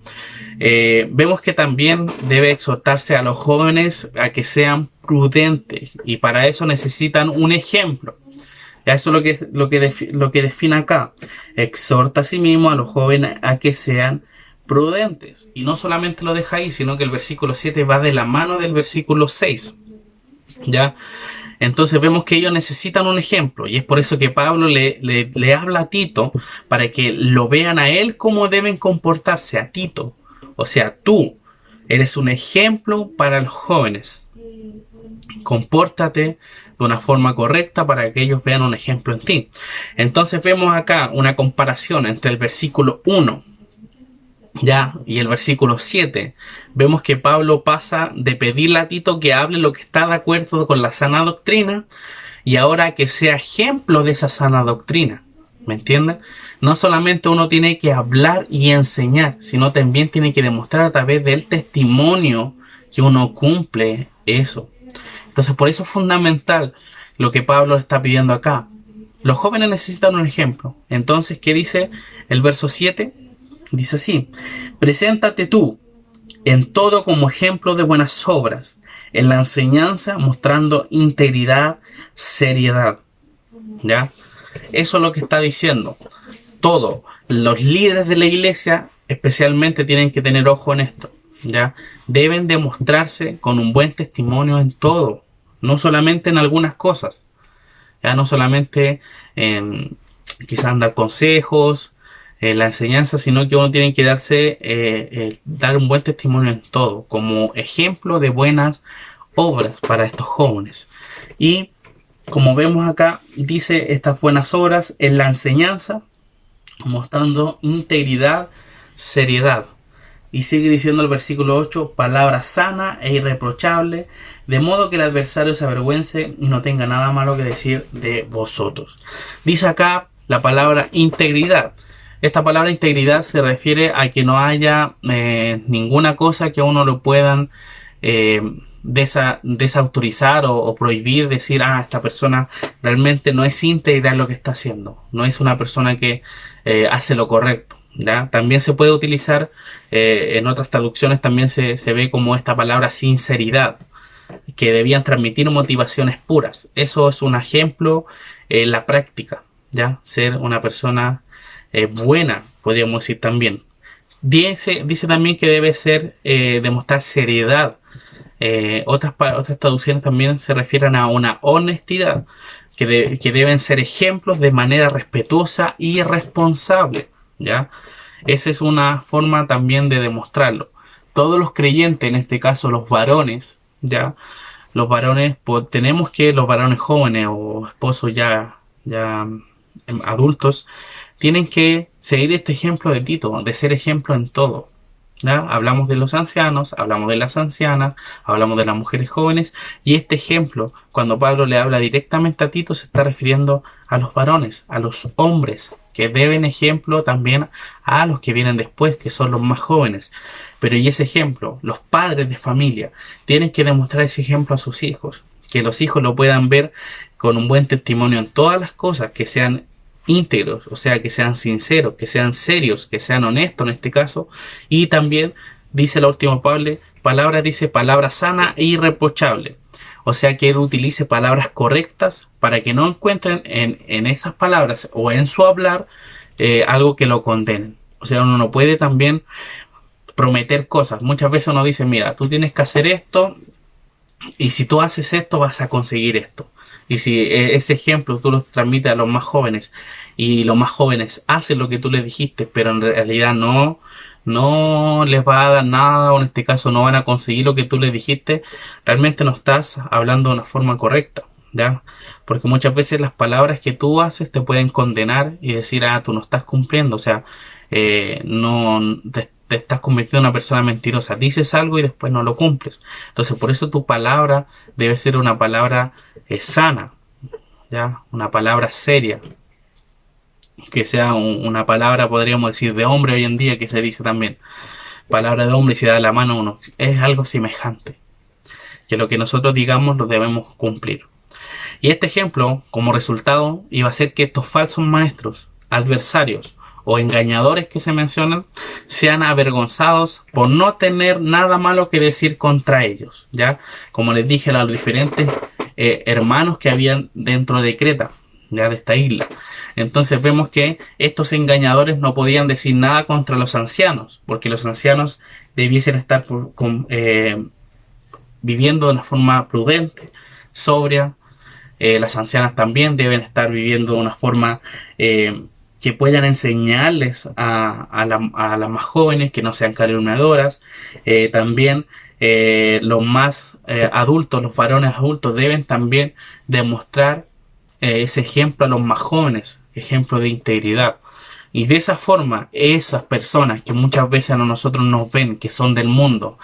Vemos que también debe exhortarse a los jóvenes a que sean prudentes, y para eso necesitan un ejemplo. Ya eso es lo que define acá. Exhorta a sí mismo a los jóvenes a que sean prudentes. Y no solamente lo deja ahí, sino que el versículo 7 va de la mano del versículo 6. ¿Ya? Entonces vemos que ellos necesitan un ejemplo, y es por eso que Pablo le habla a Tito, para que lo vean a él cómo deben comportarse, a Tito. O sea, tú eres un ejemplo para los jóvenes. Compórtate de una forma correcta para que ellos vean un ejemplo en ti. Entonces vemos acá una comparación entre el versículo 1, ¿ya? Y el versículo 7. Vemos que Pablo pasa de pedirle a Tito que hable lo que está de acuerdo con la sana doctrina, y ahora que sea ejemplo de esa sana doctrina. ¿Me entienden? No solamente uno tiene que hablar y enseñar, sino también tiene que demostrar a través del testimonio que uno cumple eso. Entonces por eso es fundamental lo que Pablo está pidiendo acá. Los jóvenes necesitan un ejemplo. Entonces, ¿qué dice el verso 7? Dice así: preséntate tú en todo como ejemplo de buenas obras, en la enseñanza mostrando integridad, seriedad. ¿Ya? Eso es lo que está diciendo. Todos los líderes de la iglesia especialmente tienen que tener ojo en esto, ¿ya? Deben demostrarse con un buen testimonio en todo, no solamente en algunas cosas, ya no solamente en quizás dar consejos, la enseñanza, sino que uno tiene que dar un buen testimonio en todo, como ejemplo de buenas obras para estos jóvenes. Y como vemos acá, dice estas buenas obras en la enseñanza, mostrando integridad, seriedad. Y sigue diciendo el versículo 8, palabra sana e irreprochable, de modo que el adversario se avergüence y no tenga nada malo que decir de vosotros. Dice acá la palabra integridad. Esta palabra integridad se refiere a que no haya ninguna cosa que a uno lo puedan desautorizar o prohibir, decir, esta persona realmente no es íntegra en lo que está haciendo, no es una persona que hace lo correcto, ¿ya? También se puede utilizar, en otras traducciones también se ve como esta palabra sinceridad, que debían transmitir motivaciones puras. Eso es un ejemplo en la práctica, ¿ya? Ser una persona buena, podríamos decir también. Dice también que debe ser demostrar seriedad. Otras traducciones también se refieren a una honestidad, que deben ser ejemplos de manera respetuosa y responsable, ¿ya? Esa es una forma también de demostrarlo. Todos los creyentes, en este caso los varones, ¿ya? Los varones, los varones jóvenes o esposos ya adultos, tienen que seguir este ejemplo de Tito, de ser ejemplo en todo, ¿ya? Hablamos de los ancianos, hablamos de las ancianas, hablamos de las mujeres jóvenes, y este ejemplo, cuando Pablo le habla directamente a Tito, se está refiriendo a los varones, a los hombres, que deben ejemplo también a los que vienen después, que son los más jóvenes. Pero y ese ejemplo, los padres de familia tienen que demostrar ese ejemplo a sus hijos, que los hijos lo puedan ver con un buen testimonio en todas las cosas, que sean íntegros, o sea, que sean sinceros, que sean serios, que sean honestos en este caso. Y también dice la última palabra, dice palabra sana e irreprochable. O sea, que él utilice palabras correctas para que no encuentren en esas palabras o en su hablar algo que lo condenen. O sea, uno no puede también prometer cosas. Muchas veces uno dice, mira, tú tienes que hacer esto y si tú haces esto vas a conseguir esto. Y si ese ejemplo tú lo transmites a los más jóvenes y los más jóvenes hacen lo que tú les dijiste, pero en realidad no les va a dar nada, o en este caso no van a conseguir lo que tú les dijiste, realmente no estás hablando de una forma correcta, ¿ya? Porque muchas veces las palabras que tú haces te pueden condenar y decir, ah, tú no estás cumpliendo, o sea, no te estás convirtiendo en una persona mentirosa. Dices algo y después no lo cumples. Entonces, por eso tu palabra debe ser una palabra sana, ¿ya? Una palabra seria, que sea una palabra, podríamos decir, de hombre hoy en día, que se dice también. Palabra de hombre y se da la mano a uno. Es algo semejante. Que lo que nosotros digamos lo debemos cumplir. Y este ejemplo, como resultado, iba a ser que estos falsos maestros, adversarios o engañadores que se mencionan, sean avergonzados por no tener nada malo que decir contra ellos, ¿ya? Como les dije, a los diferentes hermanos que habían dentro de Creta, ¿ya? De esta isla. Entonces vemos que estos engañadores no podían decir nada contra los ancianos, porque los ancianos debiesen estar viviendo de una forma prudente, sobria. Las ancianas también deben estar viviendo de una forma que puedan enseñarles a las más jóvenes, que no sean calumniadoras. También los más adultos, los varones adultos, deben también demostrar ese ejemplo a los más jóvenes, ejemplo de integridad. Y de esa forma, esas personas que muchas veces a nosotros nos ven, que son del mundo,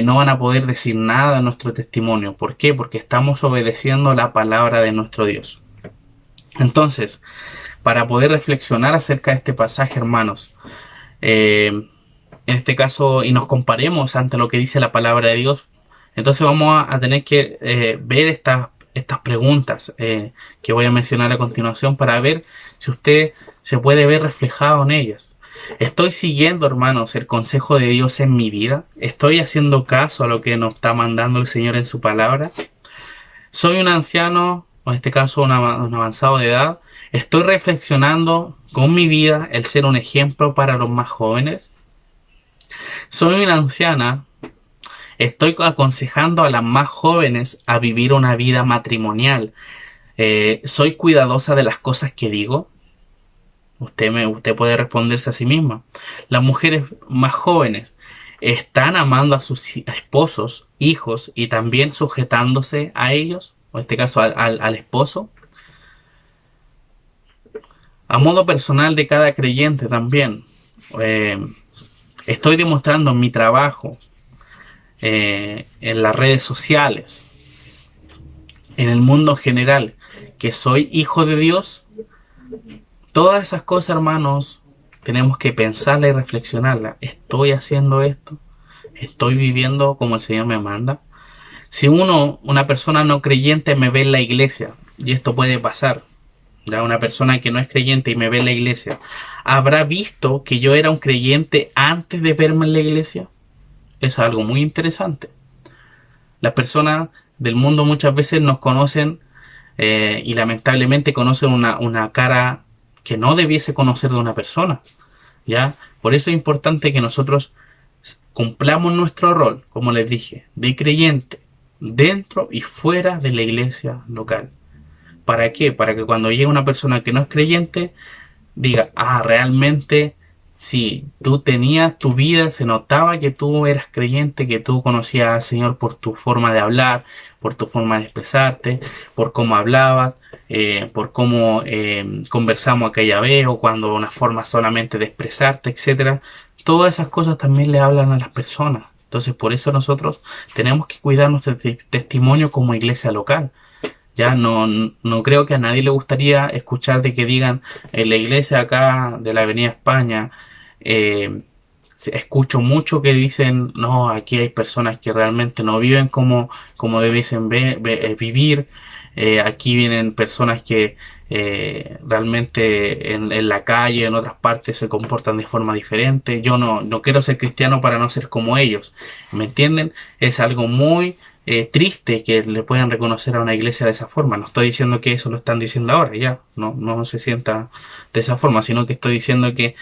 no van a poder decir nada de nuestro testimonio. ¿Por qué? Porque estamos obedeciendo la palabra de nuestro Dios. Entonces, para poder reflexionar acerca de este pasaje, hermanos, en este caso, y nos comparemos ante lo que dice la palabra de Dios, entonces vamos a tener que ver estas preguntas que voy a mencionar a continuación para ver si usted se puede ver reflejado en ellas. ¿Estoy siguiendo, hermanos, el consejo de Dios en mi vida? ¿Estoy haciendo caso a lo que nos está mandando el Señor en su palabra? ¿Soy un anciano, o en este caso un avanzado de edad? ¿Estoy reflexionando con mi vida el ser un ejemplo para los más jóvenes? ¿Soy una anciana? ¿Estoy aconsejando a las más jóvenes a vivir una vida matrimonial? ¿Soy cuidadosa de las cosas que digo? Usted puede responderse a sí misma. Las mujeres más jóvenes están amando a sus esposos, hijos y también sujetándose a ellos, o en este caso al esposo. A modo personal de cada creyente también, estoy demostrando en mi trabajo, en las redes sociales, en el mundo general, que soy hijo de Dios. Todas esas cosas, hermanos, tenemos que pensarla y reflexionarla. ¿Estoy haciendo esto? ¿Estoy viviendo como el Señor me manda? Si una persona no creyente me ve en la iglesia, y esto puede pasar, ya una persona que no es creyente y me ve en la iglesia, ¿habrá visto que yo era un creyente antes de verme en la iglesia? Eso es algo muy interesante. Las personas del mundo muchas veces nos conocen y lamentablemente conocen una cara que no debiese conocer de una persona, ¿ya? Por eso es importante que nosotros cumplamos nuestro rol, como les dije, de creyente, dentro y fuera de la iglesia local. ¿Para qué? Para que cuando llegue una persona que no es creyente, diga, ah, realmente, si tú tenías tu vida, se notaba que tú eras creyente, que tú conocías al Señor por tu forma de hablar, por tu forma de expresarte, por cómo hablabas, por cómo conversamos aquella vez, o cuando una forma solamente de expresarte, etcétera. Todas esas cosas también le hablan a las personas. Entonces, por eso nosotros tenemos que cuidar nuestro testimonio como iglesia local. Ya no creo que a nadie le gustaría escuchar de que digan en la iglesia acá de la Avenida España. Escucho mucho que dicen, no, aquí hay personas que realmente no viven como debiesen vivir. Aquí vienen personas que realmente en la calle, en otras partes se comportan de forma diferente. Yo no quiero ser cristiano para no ser como ellos, ¿me entienden? Es algo muy triste que le puedan reconocer a una iglesia de esa forma. No estoy diciendo que eso lo están diciendo ahora, ya, no se sienta de esa forma, sino que estoy diciendo que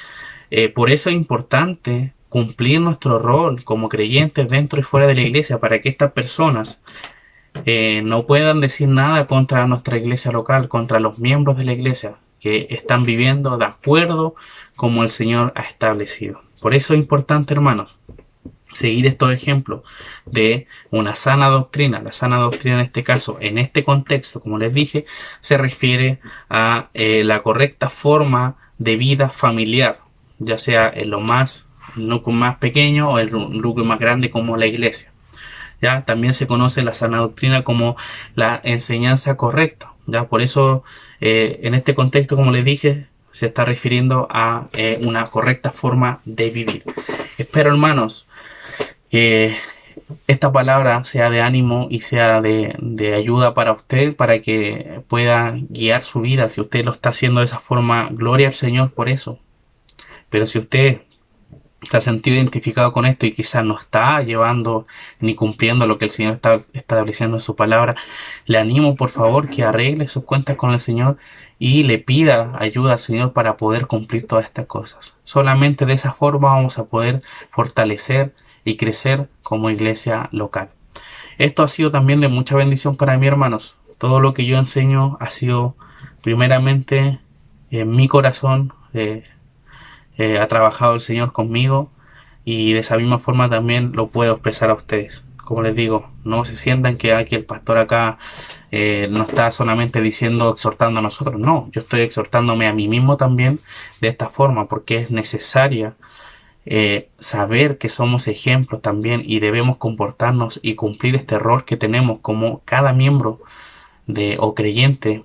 por eso es importante cumplir nuestro rol como creyentes dentro y fuera de la iglesia para que estas personas no puedan decir nada contra nuestra iglesia local, contra los miembros de la iglesia que están viviendo de acuerdo como el Señor ha establecido. Por eso es importante, hermanos, seguir estos ejemplos de una sana doctrina. La sana doctrina en este caso, en este contexto, como les dije, se refiere a la correcta forma de vida familiar, ya sea en lo más, el núcleo más pequeño o el núcleo más grande como la iglesia. ¿Ya? También se conoce la sana doctrina como la enseñanza correcta. ¿Ya? Por eso, en este contexto, como les dije, se está refiriendo a una correcta forma de vivir. Espero, hermanos, que esta palabra sea de ánimo y sea de ayuda para usted, para que pueda guiar su vida. Si usted lo está haciendo de esa forma, gloria al Señor por eso. Pero si usted se ha sentido identificado con esto y quizás no está llevando ni cumpliendo lo que el Señor está estableciendo en su palabra, le animo por favor que arregle sus cuentas con el Señor y le pida ayuda al Señor para poder cumplir todas estas cosas. Solamente de esa forma vamos a poder fortalecer y crecer como iglesia local. Esto ha sido también de mucha bendición para mí, hermanos. Todo lo que yo enseño ha sido primeramente en mi corazón. Ha trabajado el Señor conmigo y de esa misma forma también lo puedo expresar a ustedes. Como les digo, no se sientan que aquí el pastor acá no está solamente diciendo, exhortando a nosotros. No, yo estoy exhortándome a mí mismo también de esta forma porque es necesaria saber que somos ejemplos también y debemos comportarnos y cumplir este rol que tenemos como cada miembro de o creyente,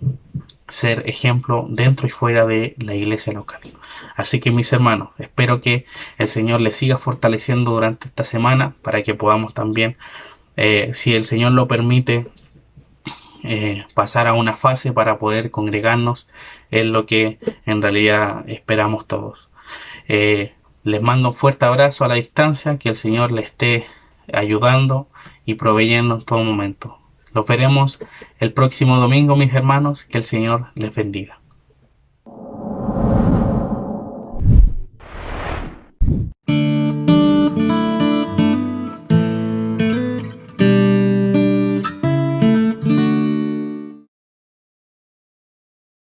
ser ejemplo dentro y fuera de la iglesia local. Así que mis hermanos, espero que el Señor les siga fortaleciendo durante esta semana para que podamos también, si el Señor lo permite, pasar a una fase para poder congregarnos en lo que en realidad esperamos todos. Les mando un fuerte abrazo a la distancia, que el Señor les esté ayudando y proveyendo en todo momento. Los veremos el próximo domingo, mis hermanos, que el Señor les bendiga.